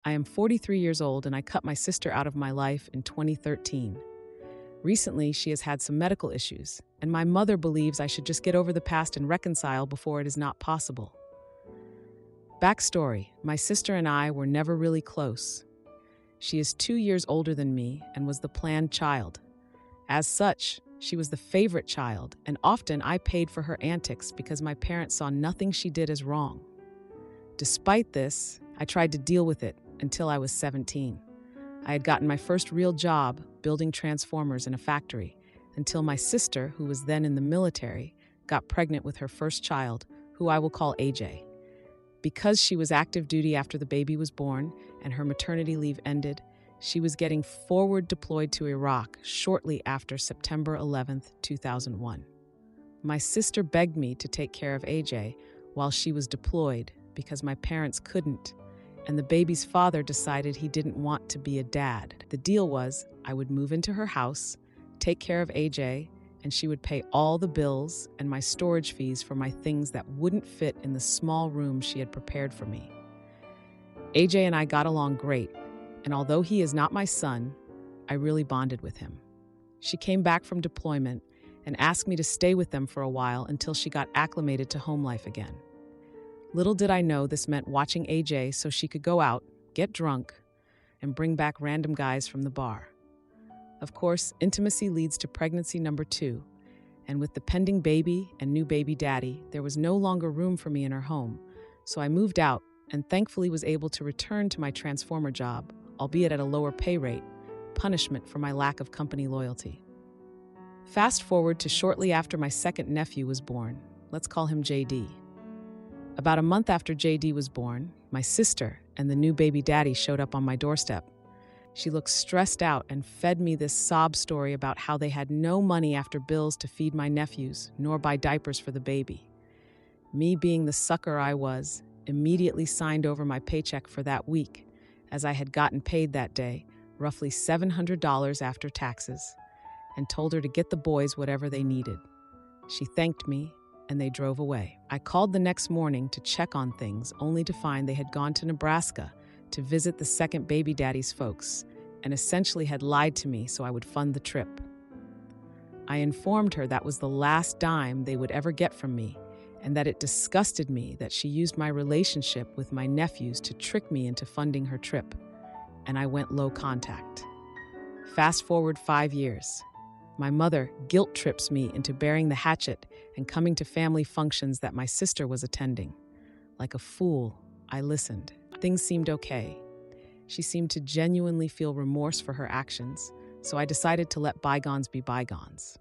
I am 43 years old and I cut my sister out of my life in 2013. Recently, she has had some medical issues, and my mother believes I should just get over the past and reconcile before it is not possible. Backstory: my sister and I were never really close. She is 2 years older than me and was the planned child. As such, she was the favorite child, and often I paid for her antics because my parents saw nothing she did as wrong. Despite this, I tried to deal with it until I was 17. I had gotten my first real job building transformers in a factory until my sister, who was then in the military, got pregnant with her first child, who I will call AJ. Because she was active duty after the baby was born and her maternity leave ended, she was getting forward deployed to Iraq shortly after September 11th, 2001. My sister begged me to take care of AJ while she was deployed because my parents couldn't, and the baby's father decided he didn't want to be a dad. The deal was I would move into her house, take care of AJ, and she would pay all the bills and my storage fees for my things that wouldn't fit in the small room she had prepared for me. AJ and I got along great, and although he is not my son, I really bonded with him. She came back from deployment and asked me to stay with them for a while until she got acclimated to home life again. Little did I know this meant watching AJ so she could go out, get drunk, and bring back random guys from the bar. Of course, intimacy leads to pregnancy number 2, and with the pending baby and new baby daddy, there was no longer room for me in her home, so I moved out and thankfully was able to return to my transformer job, albeit at a lower pay rate, punishment for my lack of company loyalty. Fast forward to shortly after my second nephew was born. Let's call him JD. About a month after JD was born, my sister and the new baby daddy showed up on my doorstep. She looked stressed out and fed me this sob story about how they had no money after bills to feed my nephews, nor buy diapers for the baby. Me, being the sucker I was, immediately signed over my paycheck for that week, as I had gotten paid that day, roughly $700 after taxes, and told her to get the boys whatever they needed. She thanked me, and they drove away. I called the next morning to check on things, only to find they had gone to Nebraska to visit the second baby daddy's folks, and essentially had lied to me so I would fund the trip. I informed her that was the last dime they would ever get from me, and that it disgusted me that she used my relationship with my nephews to trick me into funding her trip, and I went low contact. Fast forward 5 years. My mother guilt trips me into bearing the hatchet and coming to family functions that my sister was attending. Like a fool, I listened. Things seemed okay. She seemed to genuinely feel remorse for her actions, so I decided to let bygones be bygones.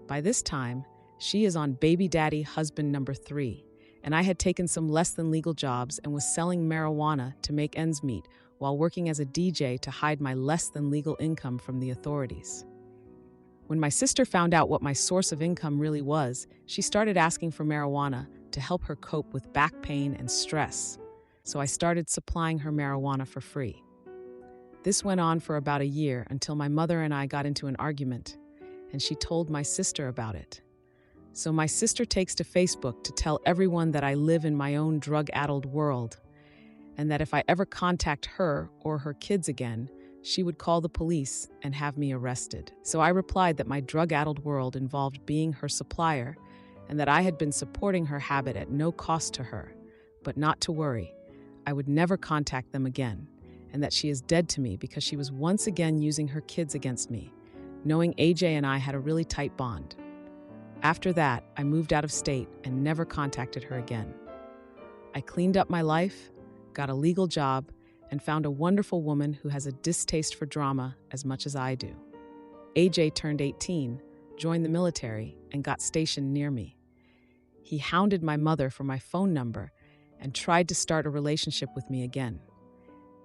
By this time, she is on baby daddy husband number 3, and I had taken some less than legal jobs and was selling marijuana to make ends meet while working as a DJ to hide my less than legal income from the authorities. When my sister found out what my source of income really was, she started asking for marijuana to help her cope with back pain and stress, so I started supplying her marijuana for free. This went on for about a year until my mother and I got into an argument, and she told my sister about it. So my sister takes to Facebook to tell everyone that I live in my own drug-addled world, and that if I ever contact her or her kids again, she would call the police and have me arrested. So I replied that my drug-addled world involved being her supplier and that I had been supporting her habit at no cost to her, but not to worry. I would never contact them again, and that she is dead to me because she was once again using her kids against me, knowing AJ and I had a really tight bond. After that, I moved out of state and never contacted her again. I cleaned up my life, got a legal job, and found a wonderful woman who has a distaste for drama as much as I do. AJ turned 18, joined the military, and got stationed near me. He hounded my mother for my phone number and tried to start a relationship with me again.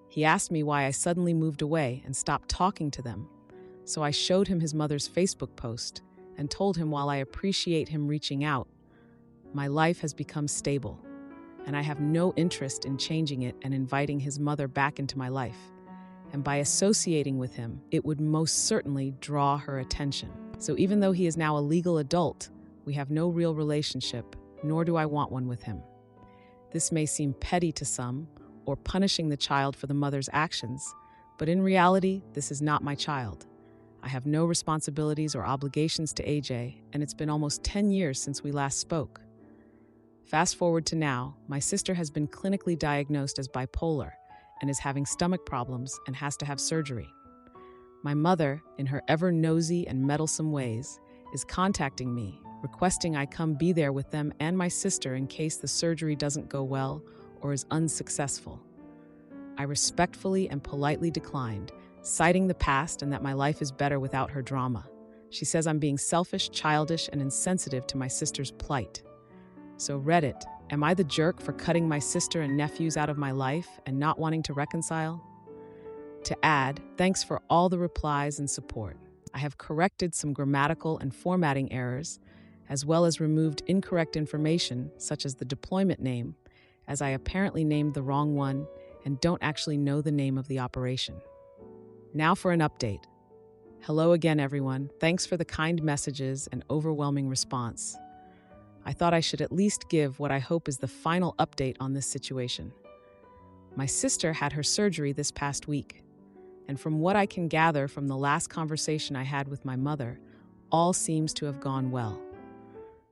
He asked me why I suddenly moved away and stopped talking to them, so I showed him his mother's Facebook post and told him while I appreciate him reaching out, my life has become stable, and I have no interest in changing it and inviting his mother back into my life. And by associating with him, it would most certainly draw her attention. So even though he is now a legal adult, we have no real relationship, nor do I want one with him. This may seem petty to some, or punishing the child for the mother's actions, but in reality, this is not my child. I have no responsibilities or obligations to AJ, and it's been almost 10 years since we last spoke. Fast forward to now, my sister has been clinically diagnosed as bipolar and is having stomach problems and has to have surgery. My mother, in her ever nosy and meddlesome ways, is contacting me, requesting I come be there with them and my sister in case the surgery doesn't go well or is unsuccessful. I respectfully and politely declined, citing the past and that my life is better without her drama. She says I'm being selfish, childish, and insensitive to my sister's plight. So Reddit, am I the jerk for cutting my sister and nephews out of my life and not wanting to reconcile? To add, thanks for all the replies and support. I have corrected some grammatical and formatting errors, as well as removed incorrect information, such as the deployment name, as I apparently named the wrong one and don't actually know the name of the operation. Now for an update. Hello again, everyone. Thanks for the kind messages and overwhelming response. I thought I should at least give what I hope is the final update on this situation. My sister had her surgery this past week, and from what I can gather from the last conversation I had with my mother, all seems to have gone well.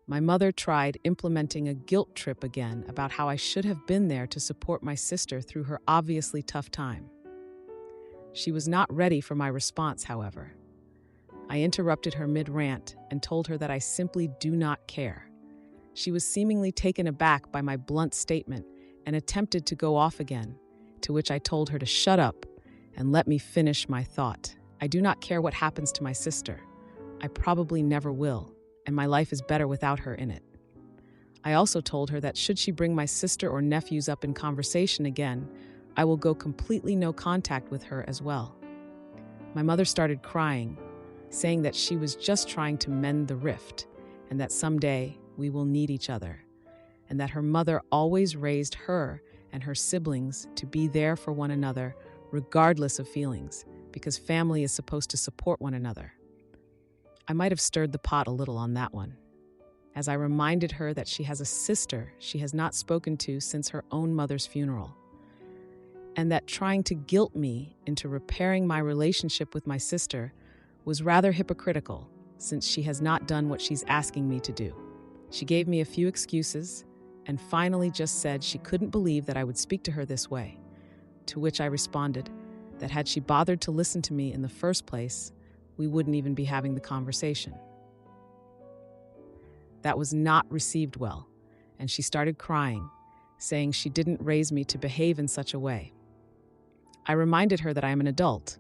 My mother tried implementing a guilt trip again about how I should have been there to support my sister through her obviously tough time. She was not ready for my response, however. I interrupted her mid-rant and told her that I simply do not care. She was seemingly taken aback by my blunt statement and attempted to go off again, to which I told her to shut up and let me finish my thought. I do not care what happens to my sister. I probably never will, and my life is better without her in it. I also told her that should she bring my sister or nephews up in conversation again, I will go completely no contact with her as well. My mother started crying, saying that she was just trying to mend the rift, and that someday we will need each other, and that her mother always raised her and her siblings to be there for one another regardless of feelings, because family is supposed to support one another. I might have stirred the pot a little on that one, as I reminded her that she has a sister she has not spoken to since her own mother's funeral, and that trying to guilt me into repairing my relationship with my sister was rather hypocritical, since she has not done what she's asking me to do. She gave me a few excuses and finally just said she couldn't believe that I would speak to her this way, to which I responded that had she bothered to listen to me in the first place, we wouldn't even be having the conversation. That was not received well, and she started crying, saying she didn't raise me to behave in such a way. I reminded her that I am an adult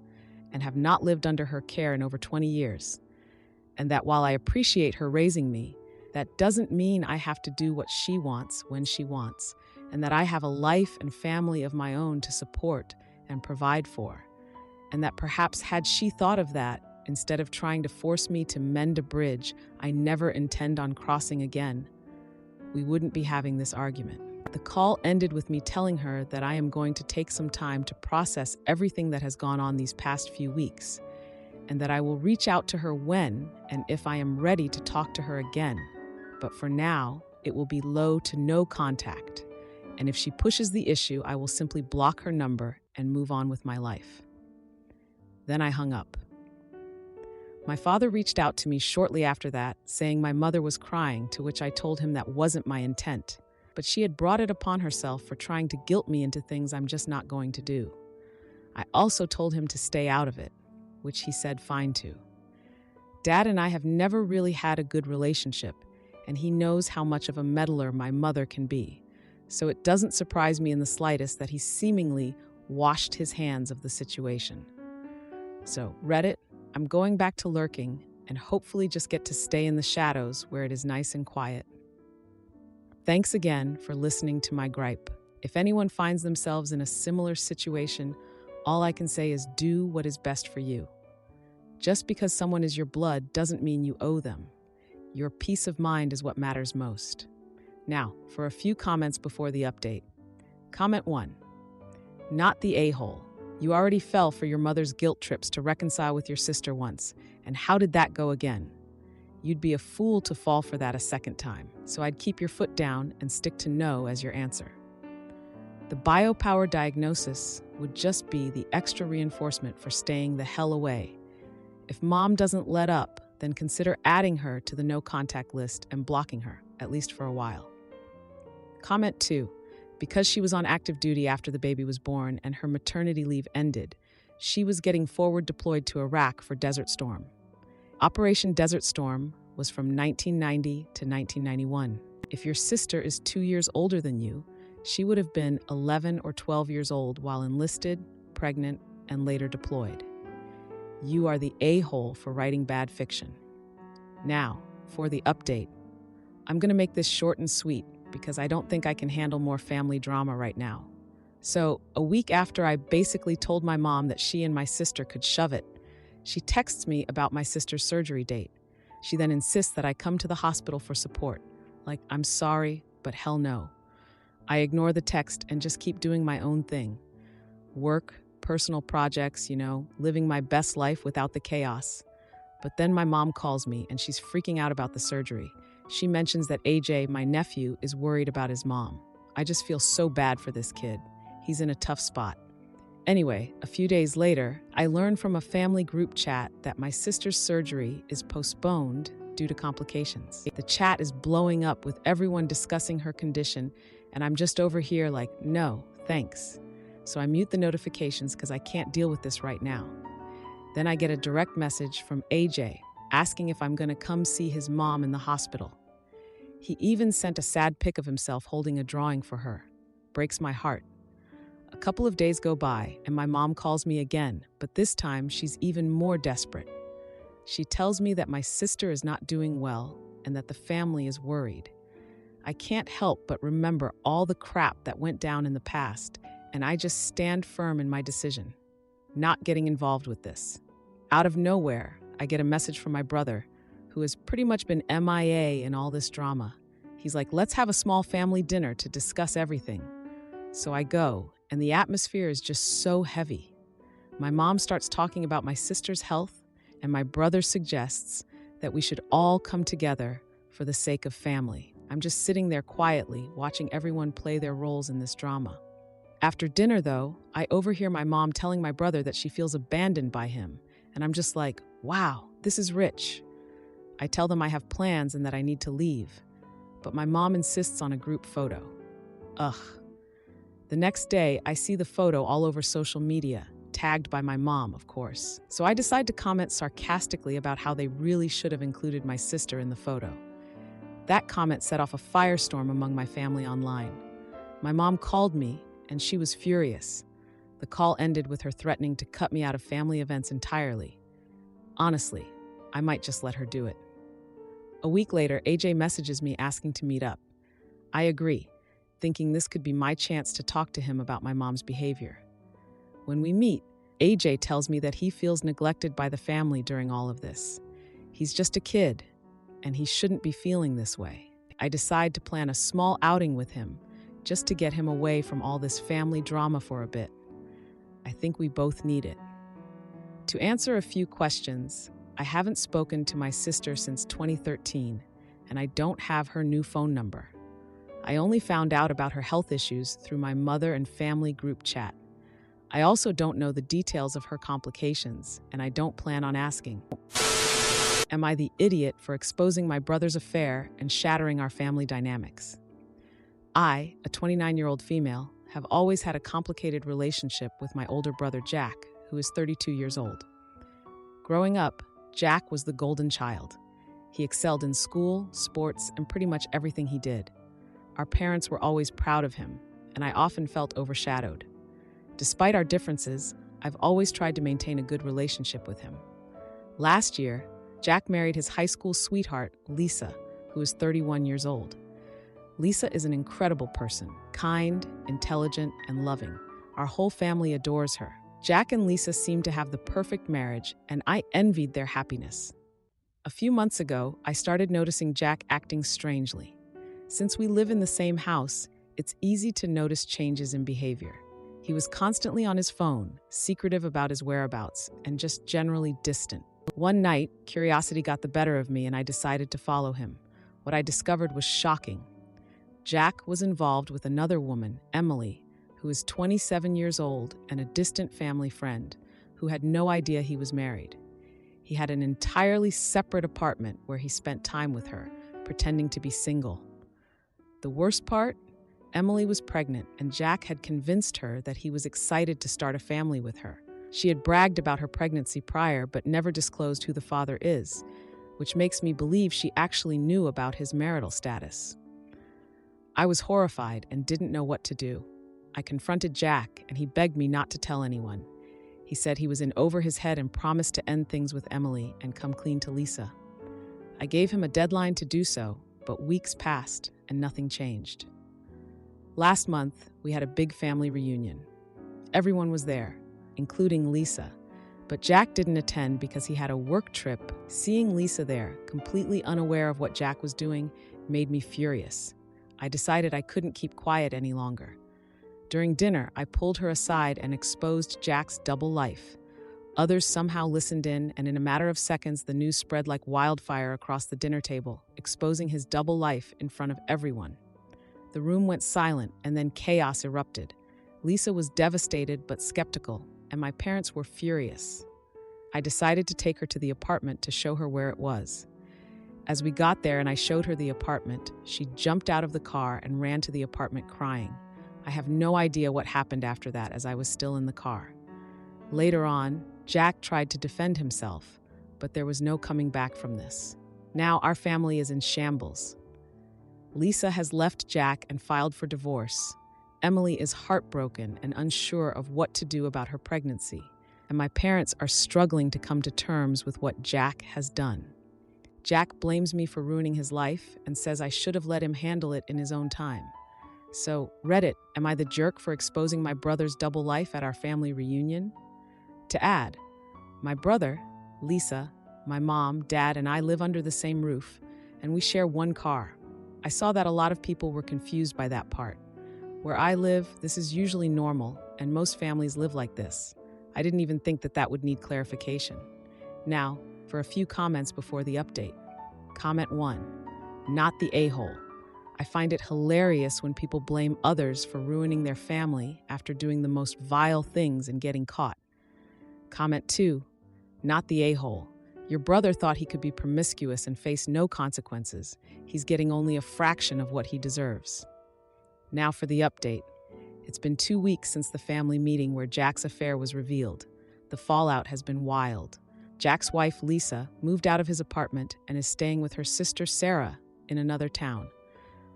and have not lived under her care in over 20 years, and that while I appreciate her raising me, that doesn't mean I have to do what she wants when she wants, and that I have a life and family of my own to support and provide for, and that perhaps had she thought of that, instead of trying to force me to mend a bridge I never intend on crossing again, we wouldn't be having this argument. The call ended with me telling her that I am going to take some time to process everything that has gone on these past few weeks, and that I will reach out to her when and if I am ready to talk to her again. But for now, it will be low to no contact, and if she pushes the issue, I will simply block her number and move on with my life. Then I hung up. My father reached out to me shortly after that, saying my mother was crying, to which I told him that wasn't my intent, but she had brought it upon herself for trying to guilt me into things I'm just not going to do. I also told him to stay out of it, which he said fine to. Dad and I have never really had a good relationship, and he knows how much of a meddler my mother can be, so it doesn't surprise me in the slightest that he seemingly washed his hands of the situation. So, Reddit, I'm going back to lurking and hopefully just get to stay in the shadows where it is nice and quiet. Thanks again for listening to my gripe. If anyone finds themselves in a similar situation, all I can say is do what is best for you. Just because someone is your blood doesn't mean you owe them. Your peace of mind is what matters most. Now, for a few comments before the update. Comment 1. Not the a-hole. You already fell for your mother's guilt trips to reconcile with your sister once, and how did that go again? You'd be a fool to fall for that a second time, so I'd keep your foot down and stick to no as your answer. The biopower diagnosis would just be the extra reinforcement for staying the hell away. If mom doesn't let up, then consider adding her to the no contact list and blocking her, at least for a while. Comment 2. Because she was on active duty after the baby was born and her maternity leave ended, she was getting forward deployed to Iraq for Desert Storm. Operation Desert Storm was from 1990 to 1991. If your sister is 2 years older than you, she would have been 11 or 12 years old while enlisted, pregnant, and later deployed. You are the a-hole for writing bad fiction. Now, for the update. I'm going to make this short and sweet because I don't think I can handle more family drama right now. So, a week after I basically told my mom that she and my sister could shove it, she texts me about my sister's surgery date. She then insists that I come to the hospital for support. Like, I'm sorry, but hell no. I ignore the text and just keep doing my own thing. Work, personal projects, living my best life without the chaos. But then my mom calls me and she's freaking out about the surgery. She mentions that AJ, my nephew, is worried about his mom. I just feel so bad for this kid. He's in a tough spot. Anyway, a few days later, I learned from a family group chat that my sister's surgery is postponed due to complications. The chat is blowing up with everyone discussing her condition, and I'm just over here like, no, thanks. So I mute the notifications because I can't deal with this right now. Then I get a direct message from AJ asking if I'm going to come see his mom in the hospital. He even sent a sad pic of himself holding a drawing for her. Breaks my heart. A couple of days go by and my mom calls me again, but this time she's even more desperate. She tells me that my sister is not doing well and that the family is worried. I can't help but remember all the crap that went down in the past, and I just stand firm in my decision, not getting involved with this. Out of nowhere, I get a message from my brother, who has pretty much been MIA in all this drama. He's like, let's have a small family dinner to discuss everything. So I go, and the atmosphere is just so heavy. My mom starts talking about my sister's health, and my brother suggests that we should all come together for the sake of family. I'm just sitting there quietly, watching everyone play their roles in this drama. After dinner, though, I overhear my mom telling my brother that she feels abandoned by him, and I'm just like, wow, this is rich. I tell them I have plans and that I need to leave, but my mom insists on a group photo. Ugh. The next day, I see the photo all over social media, tagged by my mom, of course. So I decide to comment sarcastically about how they really should have included my sister in the photo. That comment set off a firestorm among my family online. My mom called me, and she was furious. The call ended with her threatening to cut me out of family events entirely. Honestly, I might just let her do it. A week later, AJ messages me asking to meet up. I agree, thinking this could be my chance to talk to him about my mom's behavior. When we meet, AJ tells me that he feels neglected by the family during all of this. He's just a kid, and he shouldn't be feeling this way. I decide to plan a small outing with him, just to get him away from all this family drama for a bit. I think we both need it. To answer a few questions, I haven't spoken to my sister since 2013, and I don't have her new phone number. I only found out about her health issues through my mother and family group chat. I also don't know the details of her complications, and I don't plan on asking. Am I the idiot for exposing my brother's affair and shattering our family dynamics? I, a 29-year-old female, have always had a complicated relationship with my older brother Jack, who is 32 years old. Growing up, Jack was the golden child. He excelled in school, sports, and pretty much everything he did. Our parents were always proud of him, and I often felt overshadowed. Despite our differences, I've always tried to maintain a good relationship with him. Last year, Jack married his high school sweetheart, Lisa, who is 31 years old. Lisa is an incredible person, kind, intelligent, and loving. Our whole family adores her. Jack and Lisa seem to have the perfect marriage, and I envied their happiness. A few months ago, I started noticing Jack acting strangely. Since we live in the same house, it's easy to notice changes in behavior. He was constantly on his phone, secretive about his whereabouts, and just generally distant. One night, curiosity got the better of me and I decided to follow him. What I discovered was shocking. Jack was involved with another woman, Emily, who is 27 years old and a distant family friend who had no idea he was married. He had an entirely separate apartment where he spent time with her, pretending to be single. The worst part? Emily was pregnant, and Jack had convinced her that he was excited to start a family with her. She had bragged about her pregnancy prior, but never disclosed who the father is, which makes me believe she actually knew about his marital status. I was horrified and didn't know what to do. I confronted Jack, and he begged me not to tell anyone. He said he was in over his head and promised to end things with Emily and come clean to Lisa. I gave him a deadline to do so, but weeks passed and nothing changed. Last month, we had a big family reunion. Everyone was there, including Lisa, but Jack didn't attend because he had a work trip. Seeing Lisa there, completely unaware of what Jack was doing, made me furious. I decided I couldn't keep quiet any longer. During dinner, I pulled her aside and exposed Jack's double life. Others somehow listened in, and in a matter of seconds, the news spread like wildfire across the dinner table, exposing his double life in front of everyone. The room went silent, and then chaos erupted. Lisa was devastated but skeptical, and my parents were furious. I decided to take her to the apartment to show her where it was. As we got there and I showed her the apartment, she jumped out of the car and ran to the apartment crying. I have no idea what happened after that, as I was still in the car. Later on, Jack tried to defend himself, but there was no coming back from this. Now our family is in shambles. Lisa has left Jack and filed for divorce. Emily is heartbroken and unsure of what to do about her pregnancy, and my parents are struggling to come to terms with what Jack has done. Jack blames me for ruining his life and says I should have let him handle it in his own time. So, Reddit, am I the jerk for exposing my brother's double life at our family reunion? To add, my brother, Lisa, my mom, dad, and I live under the same roof, and we share one car. I saw that a lot of people were confused by that part. Where I live, this is usually normal, and most families live like this. I didn't even think that would need clarification. Now, for a few comments before the update. Comment 1. Not the a-hole. I find it hilarious when people blame others for ruining their family after doing the most vile things and getting caught. Comment 2. Not the a-hole. Your brother thought he could be promiscuous and face no consequences. He's getting only a fraction of what he deserves. Now for the update. It's been 2 weeks since the family meeting where Jack's affair was revealed. The fallout has been wild. Jack's wife, Lisa, moved out of his apartment and is staying with her sister, Sarah, in another town.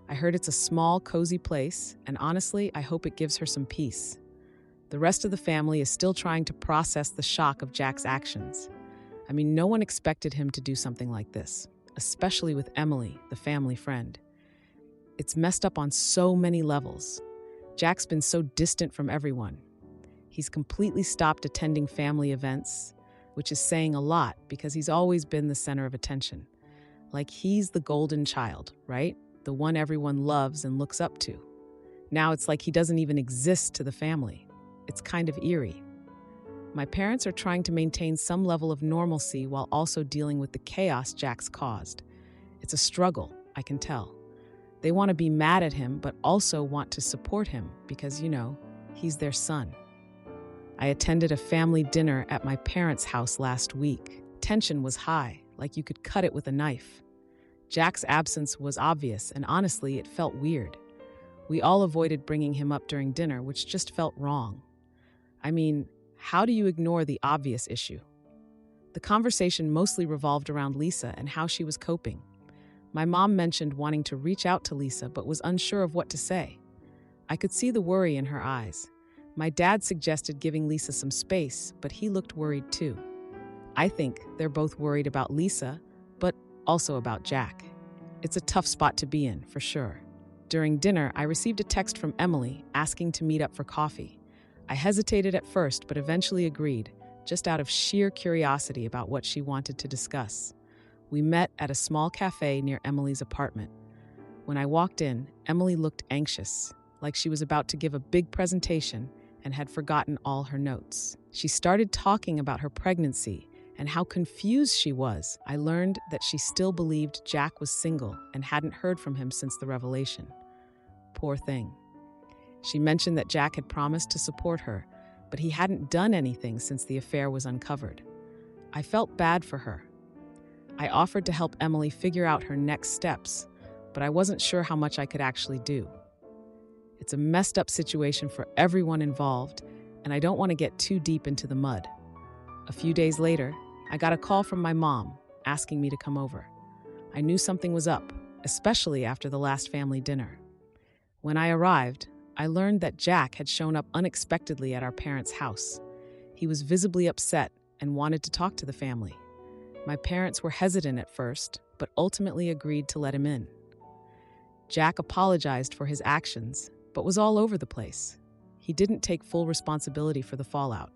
I heard it's a small, cozy place, and honestly, I hope it gives her some peace. The rest of the family is still trying to process the shock of Jack's actions. I mean, no one expected him to do something like this, especially with Emily, the family friend. It's messed up on so many levels. Jack's been so distant from everyone. He's completely stopped attending family events, which is saying a lot because he's always been the center of attention. Like he's the golden child, right? The one everyone loves and looks up to. Now it's like he doesn't even exist to the family. It's kind of eerie. My parents are trying to maintain some level of normalcy while also dealing with the chaos Jack's caused. It's a struggle, I can tell. They want to be mad at him, but also want to support him because, he's their son. I attended a family dinner at my parents' house last week. Tension was high, like you could cut it with a knife. Jack's absence was obvious, and honestly, it felt weird. We all avoided bringing him up during dinner, which just felt wrong. I mean, how do you ignore the obvious issue? The conversation mostly revolved around Lisa and how she was coping. My mom mentioned wanting to reach out to Lisa, but was unsure of what to say. I could see the worry in her eyes. My dad suggested giving Lisa some space, but he looked worried too. I think they're both worried about Lisa, but also about Jack. It's a tough spot to be in, for sure. During dinner, I received a text from Emily asking to meet up for coffee. I hesitated at first, but eventually agreed, just out of sheer curiosity about what she wanted to discuss. We met at a small cafe near Emily's apartment. When I walked in, Emily looked anxious, like she was about to give a big presentation and had forgotten all her notes. She started talking about her pregnancy and how confused she was. I learned that she still believed Jack was single and hadn't heard from him since the revelation. Poor thing. She mentioned that Jack had promised to support her, but he hadn't done anything since the affair was uncovered. I felt bad for her. I offered to help Emily figure out her next steps, but I wasn't sure how much I could actually do. It's a messed up situation for everyone involved, and I don't want to get too deep into the mud. A few days later, I got a call from my mom asking me to come over. I knew something was up, especially after the last family dinner. When I arrived, I learned that Jack had shown up unexpectedly at our parents' house. He was visibly upset and wanted to talk to the family. My parents were hesitant at first, but ultimately agreed to let him in. Jack apologized for his actions, but was all over the place. He didn't take full responsibility for the fallout,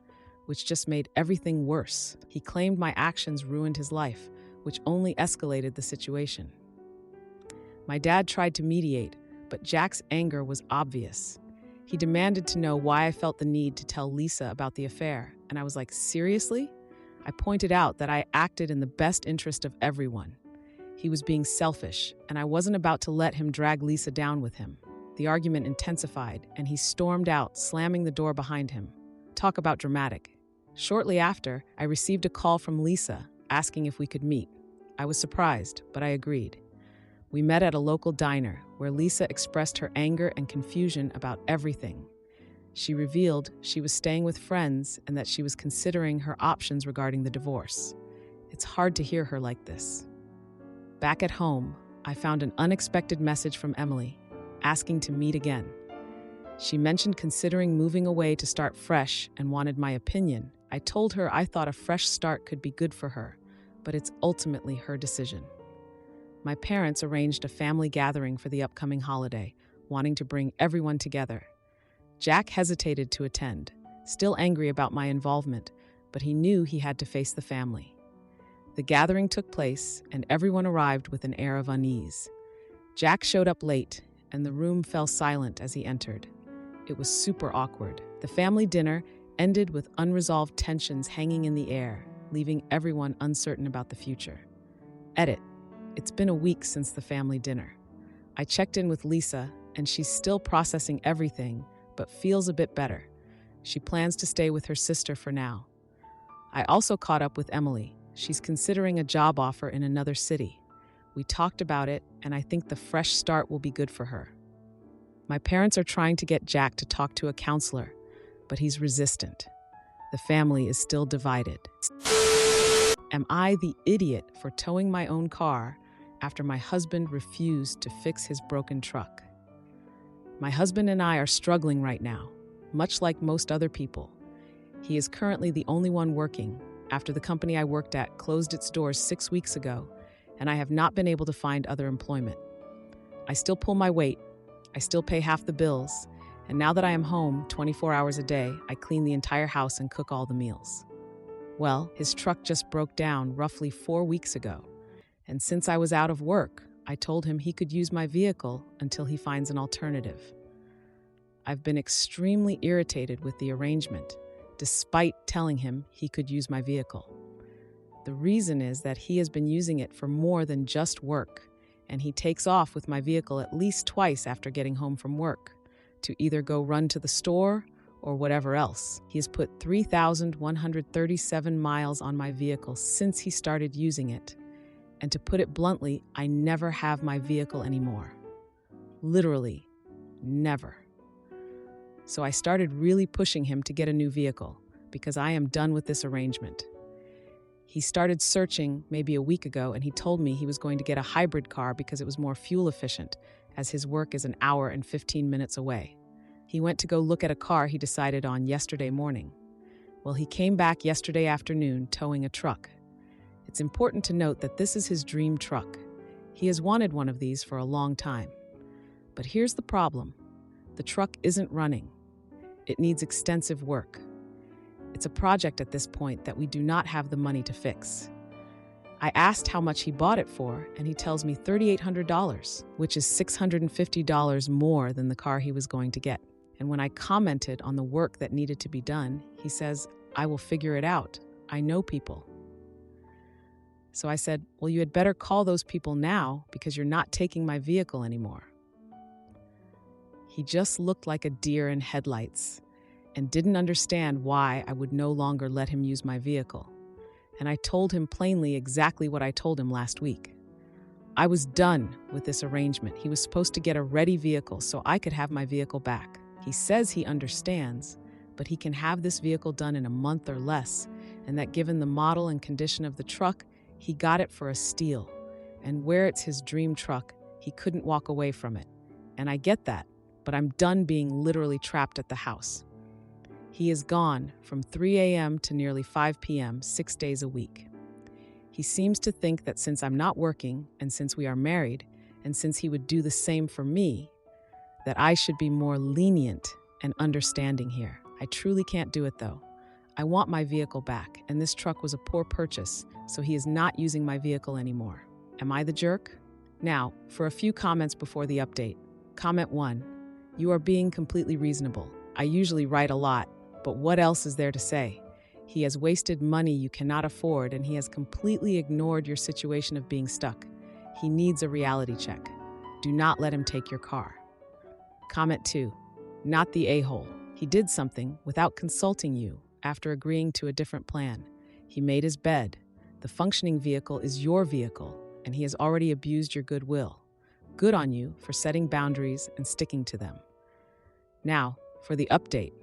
which just made everything worse. He claimed my actions ruined his life, which only escalated the situation. My dad tried to mediate, but Jack's anger was obvious. He demanded to know why I felt the need to tell Lisa about the affair, and I was like, seriously? I pointed out that I acted in the best interest of everyone. He was being selfish, and I wasn't about to let him drag Lisa down with him. The argument intensified, and he stormed out, slamming the door behind him. Talk about dramatic. Shortly after, I received a call from Lisa asking if we could meet. I was surprised, but I agreed. We met at a local diner where Lisa expressed her anger and confusion about everything. She revealed she was staying with friends and that she was considering her options regarding the divorce. It's hard to hear her like this. Back at home, I found an unexpected message from Emily, asking to meet again. She mentioned considering moving away to start fresh and wanted my opinion. I told her I thought a fresh start could be good for her, but it's ultimately her decision. My parents arranged a family gathering for the upcoming holiday, wanting to bring everyone together. Jack hesitated to attend, still angry about my involvement, but he knew he had to face the family. The gathering took place, and everyone arrived with an air of unease. Jack showed up late, and the room fell silent as he entered. It was super awkward. The family dinner ended with unresolved tensions hanging in the air, leaving everyone uncertain about the future. Edit. It's been a week since the family dinner. I checked in with Lisa, and she's still processing everything, but feels a bit better. She plans to stay with her sister for now. I also caught up with Emily. She's considering a job offer in another city. We talked about it, and I think the fresh start will be good for her. My parents are trying to get Jack to talk to a counselor, but he's resistant. The family is still divided. Am I the idiot for towing my own car after my husband refused to fix his broken truck? My husband and I are struggling right now, much like most other people. He is currently the only one working after the company I worked at closed its doors 6 weeks ago, and I have not been able to find other employment. I still pull my weight, I still pay half the bills, and now that I am home 24 hours a day, I clean the entire house and cook all the meals. Well, his truck just broke down roughly 4 weeks ago, and since I was out of work, I told him he could use my vehicle until he finds an alternative. I've been extremely irritated with the arrangement, despite telling him he could use my vehicle. The reason is that he has been using it for more than just work, and he takes off with my vehicle at least twice after getting home from work, to either go run to the store or whatever else. He has put 3,137 miles on my vehicle since he started using it. And to put it bluntly, I never have my vehicle anymore. Literally, never. So I started really pushing him to get a new vehicle because I am done with this arrangement. He started searching maybe a week ago, and he told me he was going to get a hybrid car because it was more fuel efficient, as his work is an hour and 15 minutes away. He went to go look at a car he decided on yesterday morning. Well, he came back yesterday afternoon towing a truck. It's important to note that this is his dream truck. He has wanted one of these for a long time. But here's the problem. The truck isn't running. It needs extensive work. It's a project at this point that we do not have the money to fix. I asked how much he bought it for, and he tells me $3,800, which is $650 more than the car he was going to get. And when I commented on the work that needed to be done, he says, "I will figure it out. I know people." So I said, "Well, you had better call those people now because you're not taking my vehicle anymore." He just looked like a deer in headlights and didn't understand why I would no longer let him use my vehicle. And I told him plainly exactly what I told him last week. I was done with this arrangement. He was supposed to get a ready vehicle so I could have my vehicle back. He says he understands, but he can have this vehicle done in a month or less, and that given the model and condition of the truck, he got it for a steal. And where it's his dream truck, he couldn't walk away from it. And I get that, but I'm done being literally trapped at the house. He is gone from 3 a.m. to nearly 5 p.m., 6 days a week. He seems to think that since I'm not working, and since we are married, and since he would do the same for me, that I should be more lenient and understanding here. I truly can't do it though. I want my vehicle back, and this truck was a poor purchase, so he is not using my vehicle anymore. Am I the jerk? Now, for a few comments before the update. Comment 1. You are being completely reasonable. I usually write a lot, but what else is there to say? He has wasted money you cannot afford, and he has completely ignored your situation of being stuck. He needs a reality check. Do not let him take your car. Comment 2. Not the a-hole. He did something without consulting you after agreeing to a different plan. He made his bed. The functioning vehicle is your vehicle, and he has already abused your goodwill. Good on you for setting boundaries and sticking to them. Now, for the update.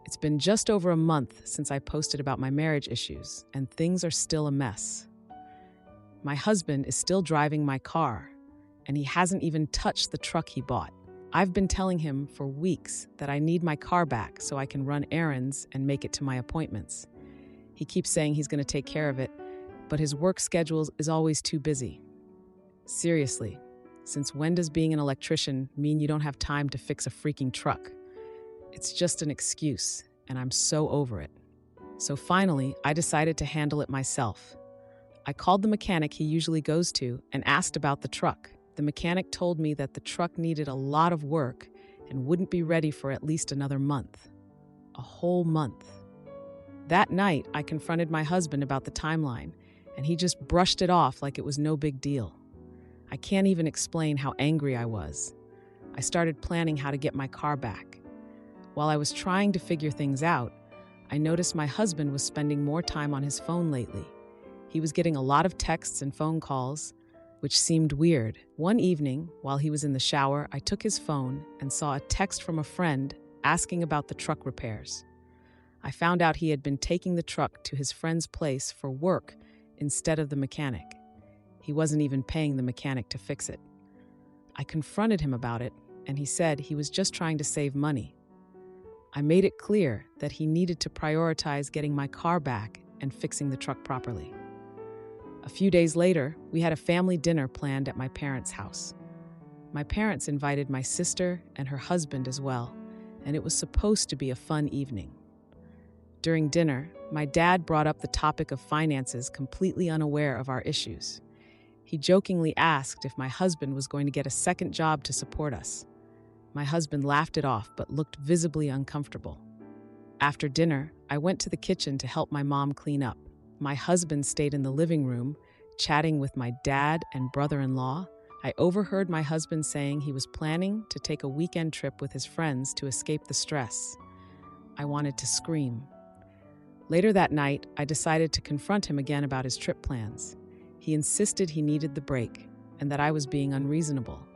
It's been just over a month since I posted about my marriage issues, and things are still a mess. My husband is still driving my car, and he hasn't even touched the truck he bought. I've been telling him for weeks that I need my car back so I can run errands and make it to my appointments. He keeps saying he's going to take care of it, but his work schedule is always too busy. Seriously, since when does being an electrician mean you don't have time to fix a freaking truck? It's just an excuse, and I'm so over it. So finally, I decided to handle it myself. I called the mechanic he usually goes to and asked about the truck. The mechanic told me that the truck needed a lot of work and wouldn't be ready for at least another month. A whole month. That night, I confronted my husband about the timeline, and he just brushed it off like it was no big deal. I can't even explain how angry I was. I started planning how to get my car back. While I was trying to figure things out, I noticed my husband was spending more time on his phone lately. He was getting a lot of texts and phone calls, which seemed weird. One evening, while he was in the shower, I took his phone and saw a text from a friend asking about the truck repairs. I found out he had been taking the truck to his friend's place for work instead of the mechanic. He wasn't even paying the mechanic to fix it. I confronted him about it, and he said he was just trying to save money. I made it clear that he needed to prioritize getting my car back and fixing the truck properly. A few days later, we had a family dinner planned at my parents' house. My parents invited my sister and her husband as well, and it was supposed to be a fun evening. During dinner, my dad brought up the topic of finances, completely unaware of our issues. He jokingly asked if my husband was going to get a second job to support us. My husband laughed it off, but looked visibly uncomfortable. After dinner, I went to the kitchen to help my mom clean up. My husband stayed in the living room, chatting with my dad and brother-in-law. I overheard my husband saying he was planning to take a weekend trip with his friends to escape the stress. I wanted to scream. Later that night, I decided to confront him again about his trip plans. He insisted he needed the break and that I was being unreasonable.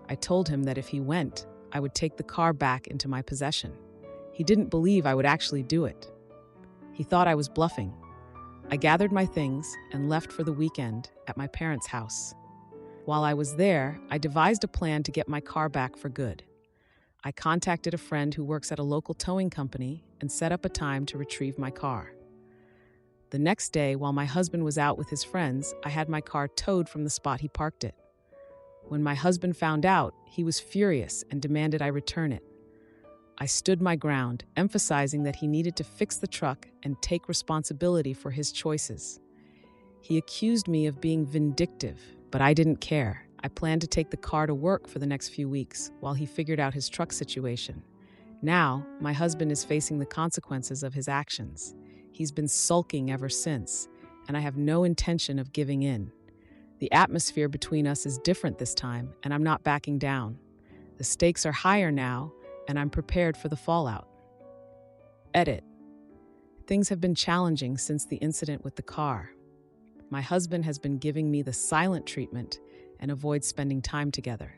I told him that if he went, I would take the car back into my possession. He didn't believe I would actually do it. He thought I was bluffing. I gathered my things and left for the weekend at my parents' house. While I was there, I devised a plan to get my car back for good. I contacted a friend who works at a local towing company and set up a time to retrieve my car. The next day, while my husband was out with his friends, I had my car towed from the spot he parked it. When my husband found out, he was furious and demanded I return it. I stood my ground, emphasizing that he needed to fix the truck and take responsibility for his choices. He accused me of being vindictive, but I didn't care. I planned to take the car to work for the next few weeks while he figured out his truck situation. Now, my husband is facing the consequences of his actions. He's been sulking ever since, and I have no intention of giving in. The atmosphere between us is different this time, and I'm not backing down. The stakes are higher now, and I'm prepared for the fallout. Edit. Things have been challenging since the incident with the car. My husband has been giving me the silent treatment and avoids spending time together.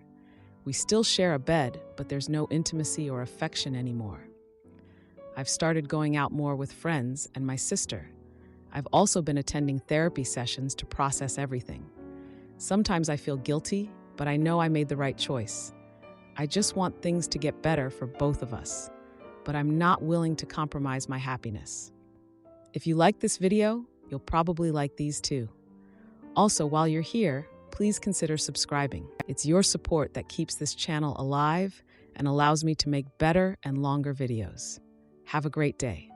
We still share a bed, but there's no intimacy or affection anymore. I've started going out more with friends and my sister. I've also been attending therapy sessions to process everything. Sometimes I feel guilty, but I know I made the right choice. I just want things to get better for both of us, but I'm not willing to compromise my happiness. If you like this video, you'll probably like these too. Also, while you're here, please consider subscribing. It's your support that keeps this channel alive and allows me to make better and longer videos. Have a great day.